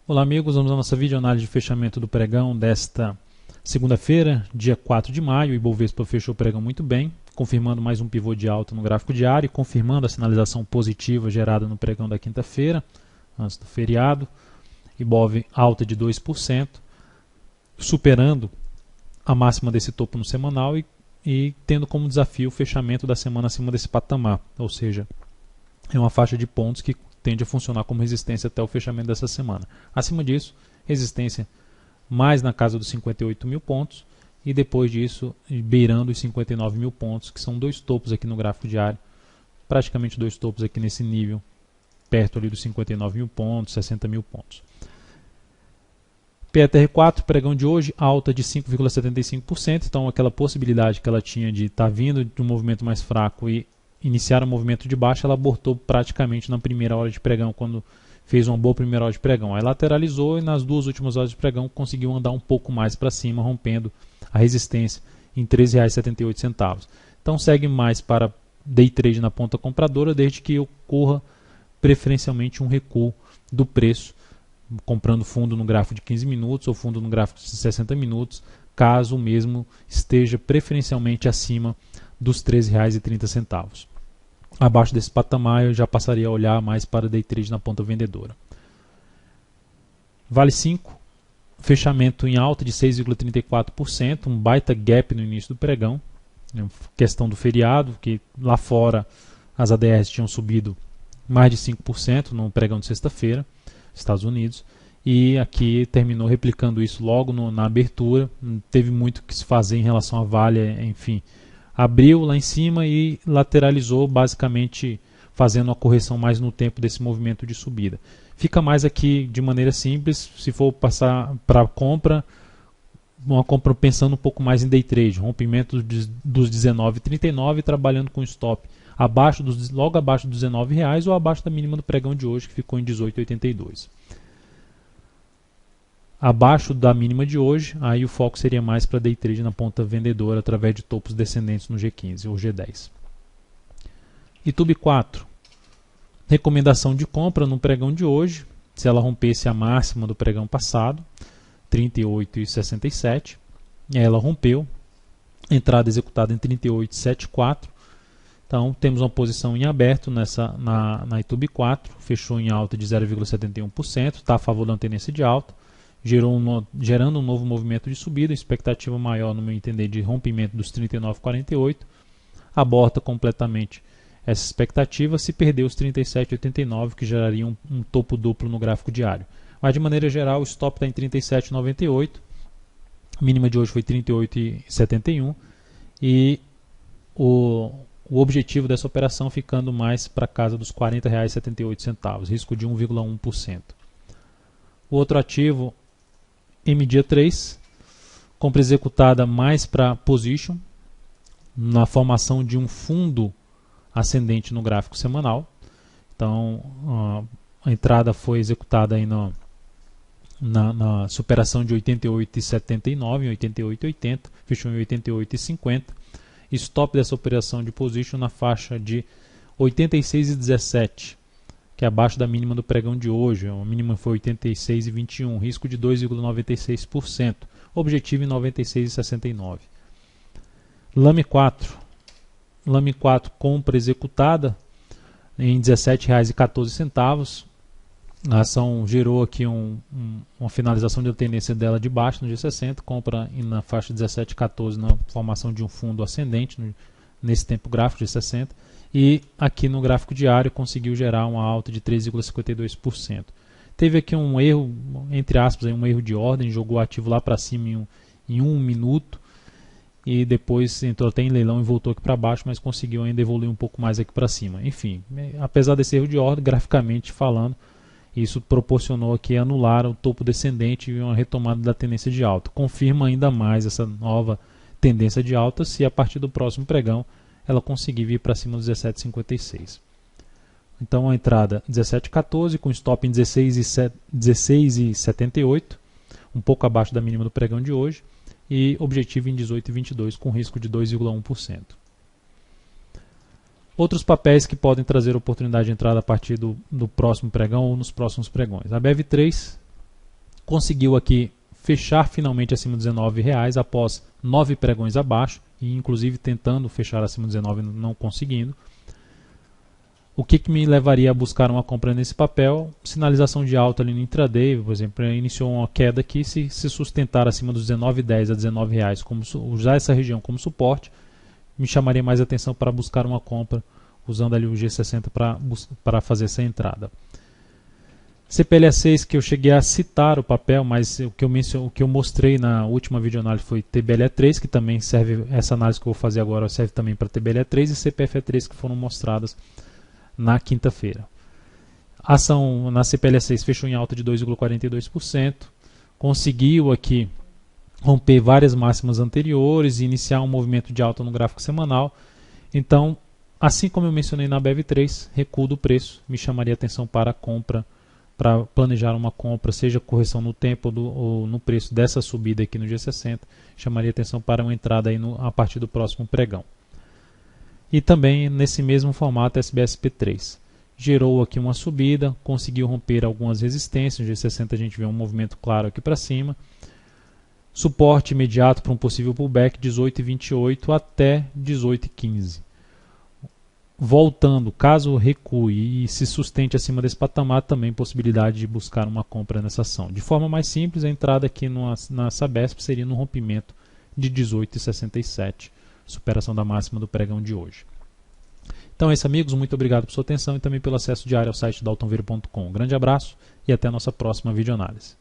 Olá amigos, vamos à nossa videoanálise de fechamento do pregão desta segunda-feira, dia 4 de maio. O Ibovespa fechou o pregão muito bem, confirmando mais um pivô de alta no gráfico diário, confirmando a sinalização positiva gerada no pregão da quinta-feira, antes do feriado. Ibov alta de 2%, superando a máxima desse topo no semanal e tendo como desafio o fechamento da semana acima desse patamar, ou seja, é uma faixa de pontos que tende a funcionar como resistência até o fechamento dessa semana. Acima disso, resistência mais na casa dos 58 mil pontos e depois disso beirando os 59 mil pontos, que são dois topos aqui no gráfico diário, praticamente dois topos aqui nesse nível, perto ali dos 59 mil pontos, 60 mil pontos. PETR4, pregão de hoje, alta de 5,75%, então aquela possibilidade que ela tinha de estar vindo de um movimento mais fraco e iniciar o movimento de baixa, ela abortou praticamente na primeira hora de pregão, quando fez uma boa primeira hora de pregão. Aí lateralizou e nas duas últimas horas de pregão conseguiu andar um pouco mais para cima, rompendo a resistência em R$ 13,78. Então segue mais para day trade na ponta compradora, desde que ocorra preferencialmente um recuo do preço, comprando fundo no gráfico de 15 minutos ou fundo no gráfico de 60 minutos, caso o mesmo esteja preferencialmente acima dos R$ 13,30. Abaixo desse patamar eu já passaria a olhar mais para day trade na ponta vendedora. Vale 5, fechamento em alta de 6,34%, um baita gap no início do pregão, questão do feriado, que lá fora as ADRs tinham subido mais de 5% no pregão de sexta-feira, Estados Unidos, e aqui terminou replicando isso logo na abertura, não teve muito o que se fazer em relação à Vale, enfim, abriu lá em cima e lateralizou, basicamente fazendo uma correção mais no tempo desse movimento de subida. Fica mais aqui de maneira simples, se for passar para compra, uma compra pensando um pouco mais em day trade, rompimento dos 19,39 trabalhando com stop logo abaixo dos R$19 ou abaixo da mínima do pregão de hoje, que ficou em 18,82. Abaixo da mínima de hoje, aí o foco seria mais para day trade na ponta vendedora através de topos descendentes no G15 ou G10. Itube 4, recomendação de compra no pregão de hoje, se ela rompesse a máxima do pregão passado, 38,67, ela rompeu, entrada executada em 38,74. Então temos uma posição em aberto na Itube 4, fechou em alta de 0,71%, está a favor da tendência de alta, gerando um novo movimento de subida, expectativa maior, no meu entender, de rompimento dos 39,48, aborta completamente essa expectativa se perder os 37,89, que gerariam um topo duplo no gráfico diário. Mas de maneira geral o stop está em 37,98, a mínima de hoje foi 38,71 e o objetivo dessa operação ficando mais para casa dos R$ 40,78, risco de 1,1%. O outro ativo, MDIA 3, compra executada mais para position, na formação de um fundo ascendente no gráfico semanal. Então a entrada foi executada aí na superação de 88,79 em 88,80, fechou em 88,50. Stop dessa operação de position na faixa de 86,17, que é abaixo da mínima do pregão de hoje. A mínima foi 86,21, risco de 2,96%, objetivo em 96,69. Lame 4, compra executada em R$ 17,14. A ação gerou aqui uma finalização de tendência dela de baixo no G60, compra na faixa 17,14 na formação de um fundo ascendente nesse tempo gráfico de 60, e aqui no gráfico diário conseguiu gerar uma alta de 3,52%. Teve aqui um erro, entre aspas, um erro de ordem, jogou o ativo lá para cima em um minuto e depois entrou até em leilão e voltou aqui para baixo, mas conseguiu ainda evoluir um pouco mais aqui para cima. Enfim, apesar desse erro de ordem, graficamente falando, isso proporcionou aqui anular o topo descendente e uma retomada da tendência de alta. Confirma ainda mais essa nova tendência de alta se a partir do próximo pregão ela conseguir vir para cima dos 17,56. Então a entrada 17,14 com stop em 16,78, um pouco abaixo da mínima do pregão de hoje, e objetivo em 18,22 com risco de 2,1%. Outros papéis que podem trazer oportunidade de entrada a partir do próximo pregão ou nos próximos pregões. A BEV3 conseguiu aqui fechar finalmente acima dos R$19 após 9 pregões abaixo, e inclusive tentando fechar acima dos 19 não conseguindo. O que me levaria a buscar uma compra nesse papel? Sinalização de alta ali no intraday, por exemplo, iniciou uma queda aqui, se sustentar acima dos R$19,10 a R$19, usar essa região como suporte, me chamaria mais atenção para buscar uma compra usando ali o G60 para fazer essa entrada. CPLA6, que eu cheguei a citar o papel, mas o que eu mostrei na última videoanálise foi TBLA3, que também serve, essa análise que eu vou fazer agora serve também para TBLA3 e CPFA3, que foram mostradas na quinta-feira. A ação na CPLA6 fechou em alta de 2,42%, conseguiu aqui romper várias máximas anteriores e iniciar um movimento de alta no gráfico semanal. Então, assim como eu mencionei na BEV3, recuo do preço me chamaria atenção para a compra, para planejar uma compra, seja correção no tempo ou no preço dessa subida aqui no G60, chamaria atenção para uma entrada aí a partir do próximo pregão. E também nesse mesmo formato SBSP3. Gerou aqui uma subida, conseguiu romper algumas resistências, no G60 a gente vê um movimento claro aqui para cima. Suporte imediato para um possível pullback 18,28 até 18,15. Voltando, caso recue e se sustente acima desse patamar, também possibilidade de buscar uma compra nessa ação. De forma mais simples, a entrada aqui na Sabesp seria no rompimento de 18,67, superação da máxima do pregão de hoje. Então é isso, amigos, muito obrigado por sua atenção e também pelo acesso diário ao site daltonvero.com. Um grande abraço e até a nossa próxima videoanálise.